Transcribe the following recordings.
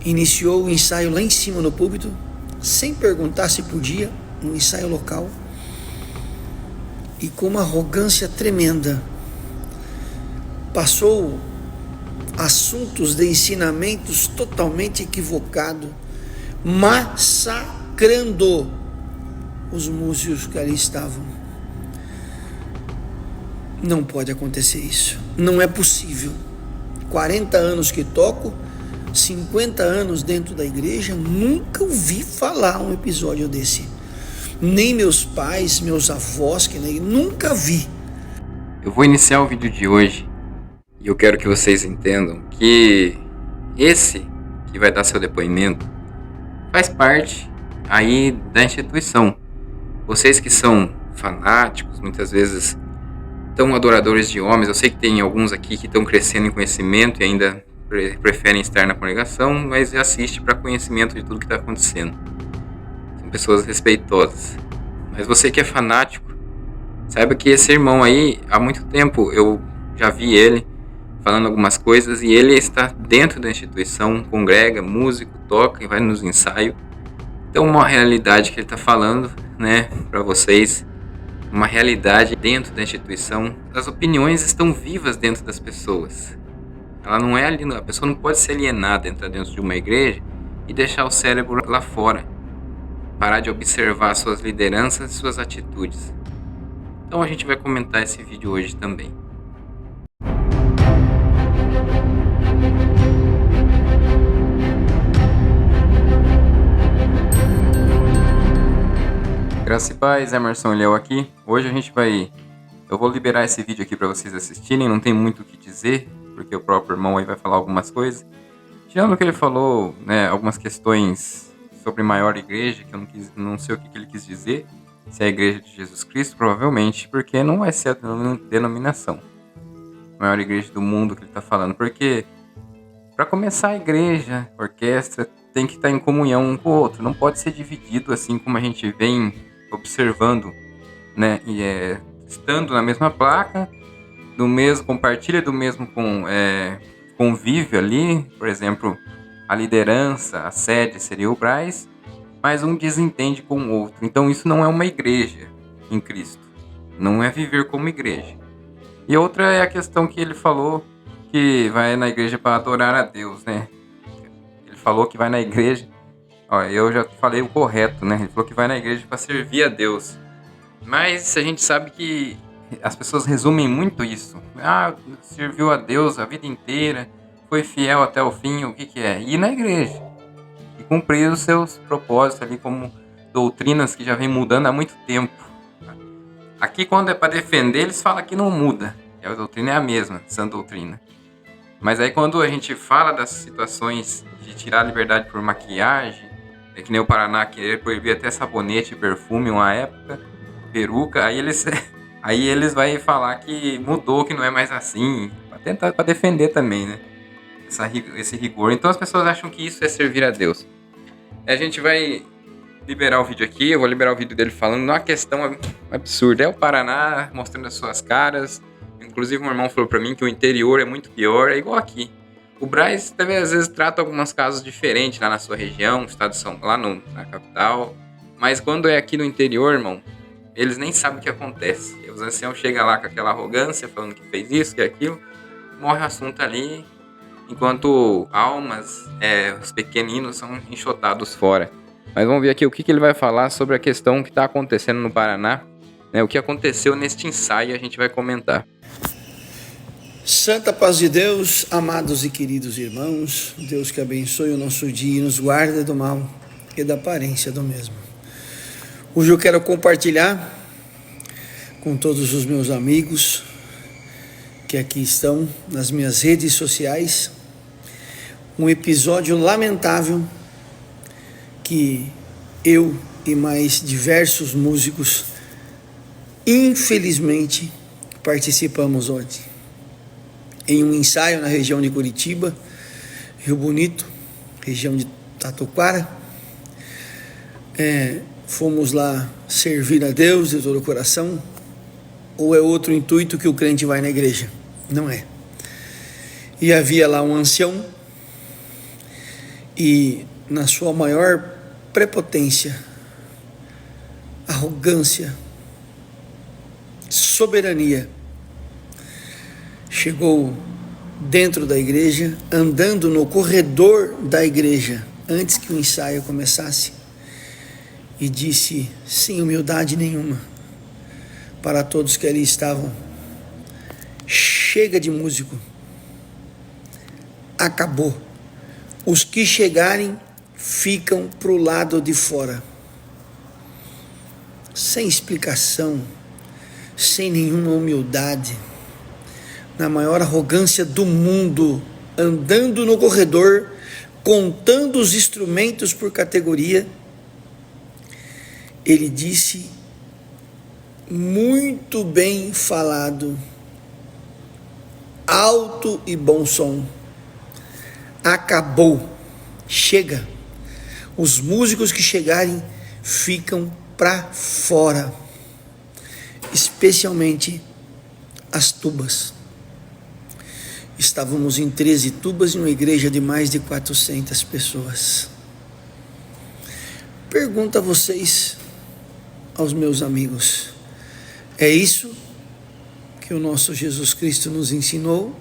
iniciou o ensaio lá em cima no púlpito, sem perguntar se podia, no ensaio local, e com uma arrogância tremenda, passou assuntos de ensinamentos totalmente equivocados, massacrando os músicos que ali estavam. Não pode acontecer isso, não é possível. 40 anos que toco, 50 anos dentro da igreja, nunca ouvi falar um episódio desse. Nem meus pais, meus avós, nunca vi. Eu vou iniciar o vídeo de hoje e eu quero que vocês entendam que esse que vai dar seu depoimento faz parte aí da instituição. Vocês que são fanáticos, muitas vezes tão adoradores de homens, eu sei que tem alguns aqui que estão crescendo em conhecimento e ainda preferem estar na congregação, mas assiste para conhecimento de tudo que está acontecendo. São pessoas respeitosas. Mas você que é fanático, saiba que esse irmão aí, há muito tempo eu já vi ele falando algumas coisas e ele está dentro da instituição, congrega, músico, toca e vai nos ensaios. Então uma realidade que ele está falando, né, para vocês, uma realidade dentro da instituição. As opiniões estão vivas dentro das pessoas. Ela não é ali, a pessoa não pode se alienar dentro de uma igreja e deixar o cérebro lá fora. Parar de observar suas lideranças e suas atitudes. Então a gente vai comentar esse vídeo hoje também. Graça e paz, Emerson Léo aqui. Hoje eu vou liberar esse vídeo aqui para vocês assistirem, não tem muito o que dizer, porque o próprio irmão aí vai falar algumas coisas. Tirando o que ele falou, né, algumas questões sobre maior igreja, que eu não sei o que ele quis dizer, se é a igreja de Jesus Cristo, provavelmente, porque não vai ser a denominação. Maior igreja do mundo que ele está falando, porque para começar a igreja, a orquestra, tem que estar em comunhão um com o outro, não pode ser dividido assim como a gente vem observando, né, e estando na mesma placa, compartilha do mesmo convívio ali, por exemplo, a liderança, a sede seria o Braz, mas um desentende com o outro. Então isso não é uma igreja em Cristo, não é viver como igreja. E outra é a questão que ele falou, que vai na igreja para adorar a Deus, né? Ele falou que vai na igreja, eu já falei o correto, né? Ele falou que vai na igreja para servir a Deus. Mas a gente sabe que as pessoas resumem muito isso. Serviu a Deus a vida inteira, foi fiel até o fim, o que é? Ir na igreja e cumprir os seus propósitos ali como doutrinas que já vem mudando há muito tempo. Aqui quando é para defender, eles falam que não muda. A doutrina é a mesma, sã doutrina. Mas aí quando a gente fala das situações de tirar a liberdade por maquiagem, é que nem o Paraná querer proibir até sabonete e perfume uma época, peruca, aí eles vão falar que mudou, que não é mais assim, para defender também, né? Esse rigor. Então as pessoas acham que isso é servir a Deus. A gente vai liberar o vídeo aqui, eu vou liberar o vídeo dele falando uma questão absurda. É o Paraná mostrando as suas caras. Inclusive um irmão falou para mim que o interior é muito pior, é igual aqui. O Braz também às vezes trata alguns casos diferentes lá na sua região, estado de São Paulo, na capital. Mas quando é aqui no interior, irmão, eles nem sabem o que acontece. E os anciãos chegam lá com aquela arrogância, falando que fez isso, que aquilo, morre o assunto ali, enquanto almas, os pequeninos são enxotados fora. Mas vamos ver aqui o que ele vai falar sobre a questão que está acontecendo no Paraná, né, o que aconteceu neste ensaio, a gente vai comentar. Santa paz de Deus, amados e queridos irmãos, Deus que abençoe o nosso dia e nos guarde do mal e da aparência do mesmo. Hoje eu quero compartilhar com todos os meus amigos que aqui estão nas minhas redes sociais um episódio lamentável que eu e mais diversos músicos infelizmente participamos ontem em um ensaio na região de Curitiba, Rio Bonito, região de Tatuquara. Fomos lá servir a Deus de todo o coração, ou é outro intuito que o crente vai na igreja? Não é. E havia lá um ancião e na sua maior prepotência, arrogância, soberania, chegou dentro da igreja, andando no corredor da igreja, antes que o ensaio começasse, e disse, sem humildade nenhuma, para todos que ali estavam: chega de músico, acabou. Os que chegarem ficam para o lado de fora. Sem explicação, sem nenhuma humildade, na maior arrogância do mundo, andando no corredor, contando os instrumentos por categoria, ele disse, muito bem falado, alto e bom som: acabou, chega. Os músicos que chegarem ficam para fora, especialmente as tubas. Estávamos em 13 tubas em uma igreja de mais de 400 pessoas. Pergunto a vocês, aos meus amigos, é isso que o nosso Jesus Cristo nos ensinou?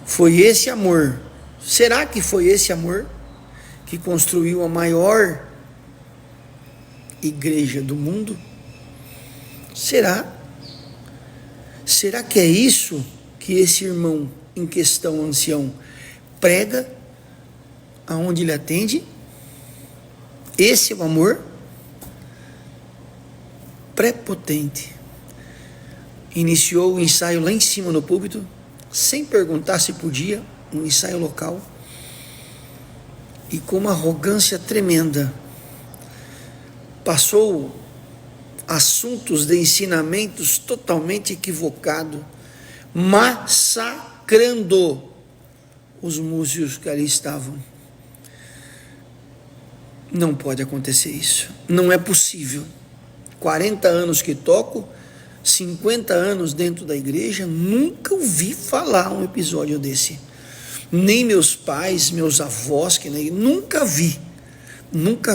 Foi esse amor? Será que foi esse amor que construiu a maior igreja do mundo? Será? Será que é isso que esse irmão em questão, ancião, prega aonde ele atende? Esse é o amor? Prepotente. Iniciou o ensaio lá em cima no púlpito, sem perguntar se podia, um ensaio local, e com uma arrogância tremenda, passou assuntos de ensinamentos totalmente equivocados, massacrando os músicos que ali estavam. Não pode acontecer isso, não é possível. 40 anos que toco, 50 anos dentro da igreja, nunca ouvi falar um episódio desse. Nem meus pais, meus avós, nunca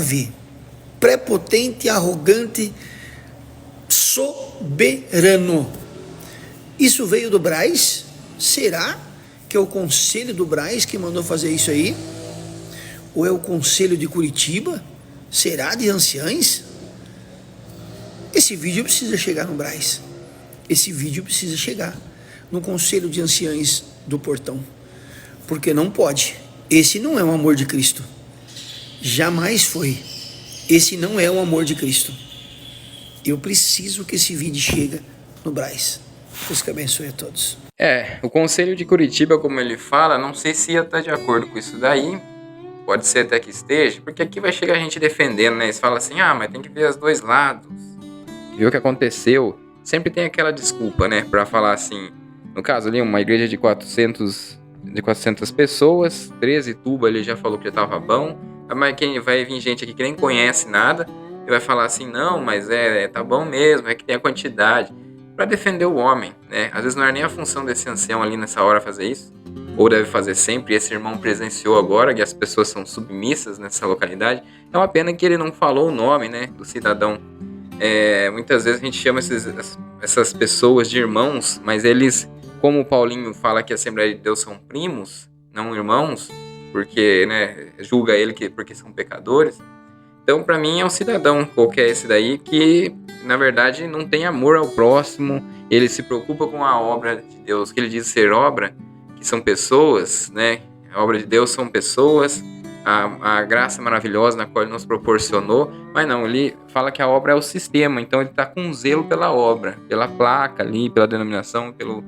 vi. Prepotente, arrogante, soberano. Isso veio do Braz? Será que é o conselho do Braz que mandou fazer isso aí? Ou é o conselho de Curitiba? Será de anciães? Esse vídeo precisa chegar no Braz. Esse vídeo precisa chegar no conselho de anciães do Portão. Porque não pode. Esse não é o amor de Cristo. Jamais foi. Esse não é o amor de Cristo. Eu preciso que esse vídeo chegue no Braz. Deus que abençoe a todos. O Conselho de Curitiba, como ele fala, não sei se ia estar de acordo com isso daí. Pode ser até que esteja, porque aqui vai chegar a gente defendendo, né? Eles falam assim, mas tem que ver os dois lados. Ver o que aconteceu. Sempre tem aquela desculpa, né? Pra falar assim, no caso ali, uma igreja de 400 pessoas, 13 tubas, ele já falou que já tava bom. Mas vai vir gente aqui que nem conhece nada e vai falar assim, não, mas tá bom mesmo, é que tem a quantidade. Pra defender o homem, né? Às vezes não era nem a função desse ancião ali nessa hora fazer isso, ou deve fazer sempre. Esse irmão presenciou agora que as pessoas são submissas nessa localidade. É uma pena que ele não falou o nome, né, do cidadão. Muitas vezes a gente chama essas pessoas de irmãos, mas eles, como o Paulinho fala que a Assembleia de Deus são primos, não irmãos, porque, né, julga ele porque são pecadores. Então, para mim, é um cidadão qualquer esse daí que, na verdade, não tem amor ao próximo. Ele se preocupa com a obra de Deus, que ele diz ser obra, que são pessoas, né? A obra de Deus são pessoas, a graça maravilhosa na qual ele nos proporcionou. Mas não, ele fala que a obra é o sistema, então ele está com zelo pela obra, pela placa ali, pela denominação, pelo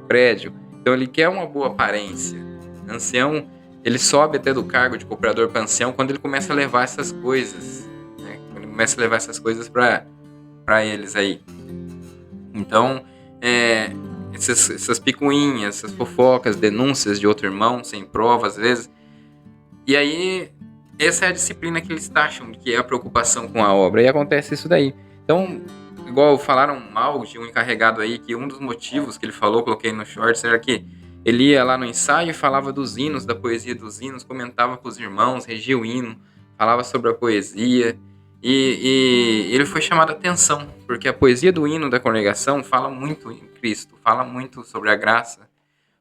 prédio. Então ele quer uma boa aparência. Ancião, ele sobe até do cargo de cooperador para ancião quando ele começa a levar essas coisas, né? Quando ele começa a levar essas coisas para eles aí. Então, essas picuinhas, essas fofocas, denúncias de outro irmão, sem prova às vezes. E aí, essa é a disciplina que eles acham que é a preocupação com a obra. E acontece isso daí. Então, igual falaram mal de um encarregado aí, que um dos motivos que ele falou, coloquei no shorts, era que Ele ia lá no ensaio e falava dos hinos, da poesia dos hinos, comentava com os irmãos, regia o hino, falava sobre a poesia. E ele foi chamado a atenção, porque a poesia do hino da congregação fala muito em Cristo, fala muito sobre a graça,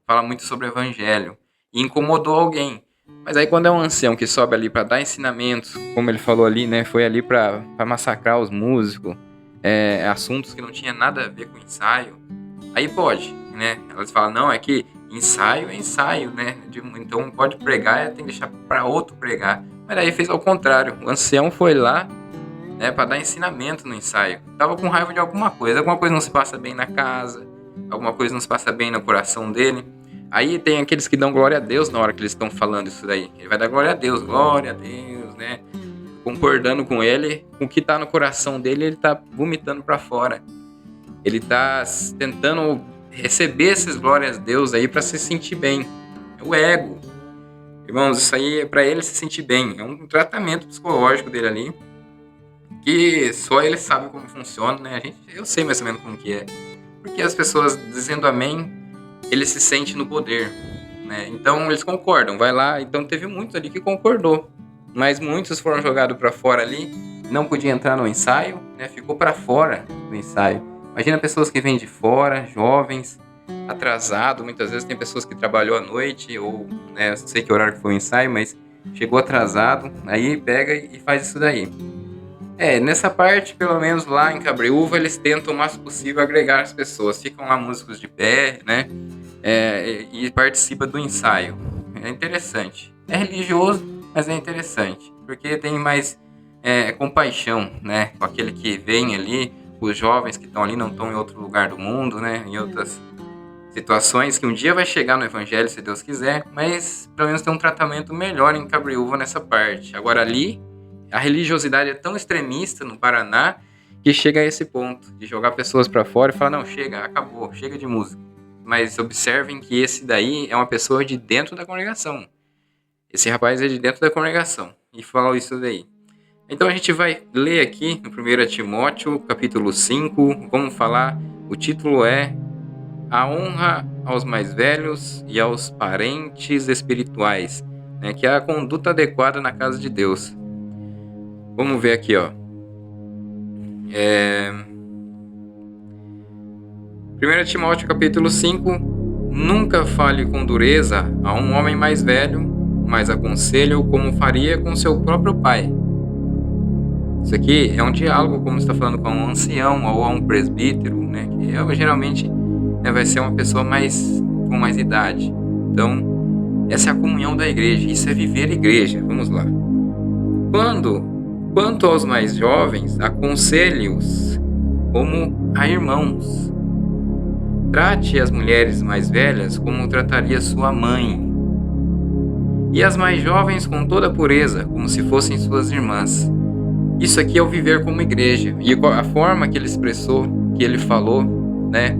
fala muito sobre o evangelho. E incomodou alguém. Mas aí quando é um ancião que sobe ali para dar ensinamentos, como ele falou ali, né, foi ali para massacrar os músicos, assuntos que não tinha nada a ver com ensaio, aí pode, né? Elas falam, não, é que ensaio é ensaio, né? Então pode pregar, tem que deixar para outro pregar. Mas aí fez ao contrário, o ancião foi lá, né, para dar ensinamento no ensaio. Tava com raiva de alguma coisa não se passa bem na casa, alguma coisa não se passa bem no coração dele. Aí tem aqueles que dão glória a Deus na hora que eles estão falando isso daí. Ele vai dar glória a Deus, né? Concordando com ele, com o que tá no coração dele, ele tá vomitando para fora. Ele tá tentando receber essas glórias a Deus aí para se sentir bem. É o ego. Irmãos, isso aí é para ele se sentir bem. É um tratamento psicológico dele ali, que só ele sabe como funciona, né? Eu sei mais ou menos como que é. Porque as pessoas dizendo amém, ele se sente no poder, né? Então eles concordam, vai lá. Então teve muitos ali que concordou, mas muitos foram jogados para fora ali, não podia entrar no ensaio, né? Ficou para fora do ensaio. Imagina pessoas que vêm de fora, jovens, atrasado, muitas vezes tem pessoas que trabalhou à noite, ou, né, não sei que horário que foi o ensaio, mas chegou atrasado, aí pega e faz isso daí. Nessa parte, pelo menos lá em Cabreúva, eles tentam o máximo possível agregar as pessoas. Ficam lá músicos de pé, né? E participa do ensaio. É interessante. É religioso, mas é interessante. Porque tem mais compaixão, né? Com aquele que vem ali, os jovens que estão ali não estão em outro lugar do mundo, né? Em outras situações que um dia vai chegar no evangelho, se Deus quiser. Mas pelo menos tem um tratamento melhor em Cabreúva nessa parte. Agora ali, a religiosidade é tão extremista no Paraná que chega a esse ponto de jogar pessoas para fora e falar, não, chega, acabou, chega de música. Mas observem que esse daí é uma pessoa de dentro da congregação. Esse rapaz é de dentro da congregação e falou isso daí. Então a gente vai ler aqui no 1 Timóteo, capítulo 5, vamos falar, o título é A Honra aos Mais Velhos e aos Parentes Espirituais, né, que é a conduta adequada na casa de Deus. Vamos ver aqui, ó. 1 Timóteo capítulo 5. Nunca fale com dureza a um homem mais velho, mas aconselhe-o como faria com seu próprio pai. Isso aqui é um diálogo, como está falando com um ancião ou a um presbítero, né? Que geralmente vai ser uma pessoa com mais idade. Então, essa é a comunhão da igreja. Isso é viver a igreja. Vamos lá. Quanto aos mais jovens, aconselhe-os como a irmãos. Trate as mulheres mais velhas como trataria sua mãe. E as mais jovens com toda pureza, como se fossem suas irmãs. Isso aqui é o viver como igreja. E a forma que ele expressou, que ele falou, né?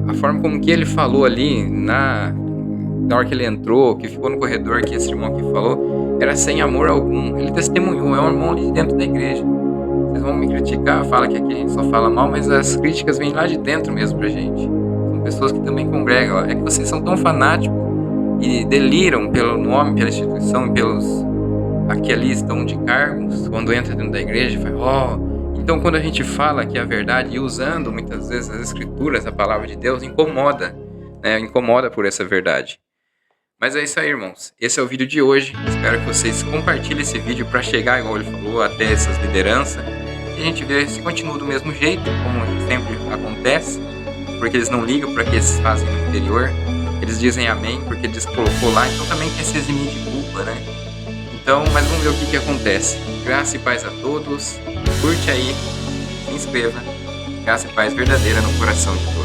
A forma como que ele falou ali na hora que ele entrou, que ficou no corredor, que esse irmão aqui falou, era sem amor algum. Ele testemunhou, é um irmão ali dentro da igreja. Vocês vão me criticar, fala que aqui a gente só fala mal, mas as críticas vêm lá de dentro mesmo pra gente. São pessoas que também congregam. É que vocês são tão fanáticos e deliram pelo nome, pela instituição e pelos que ali estão de cargos, quando entra dentro da igreja, fala, Então quando a gente fala que a verdade, e usando muitas vezes as escrituras, a palavra de Deus, incomoda, né? Incomoda por essa verdade. Mas é isso aí, irmãos. Esse é o vídeo de hoje. Espero que vocês compartilhem esse vídeo para chegar, igual ele falou, até essas lideranças. E a gente vê se continua do mesmo jeito, como sempre acontece. Porque eles não ligam para que eles fazem no interior. Eles dizem amém porque Deus colocou lá. Então também quer se eximir de culpa, né? Então, mas vamos ver o que acontece. Graça e paz a todos. Curte aí, se inscreva. Graça e paz verdadeira no coração de todos.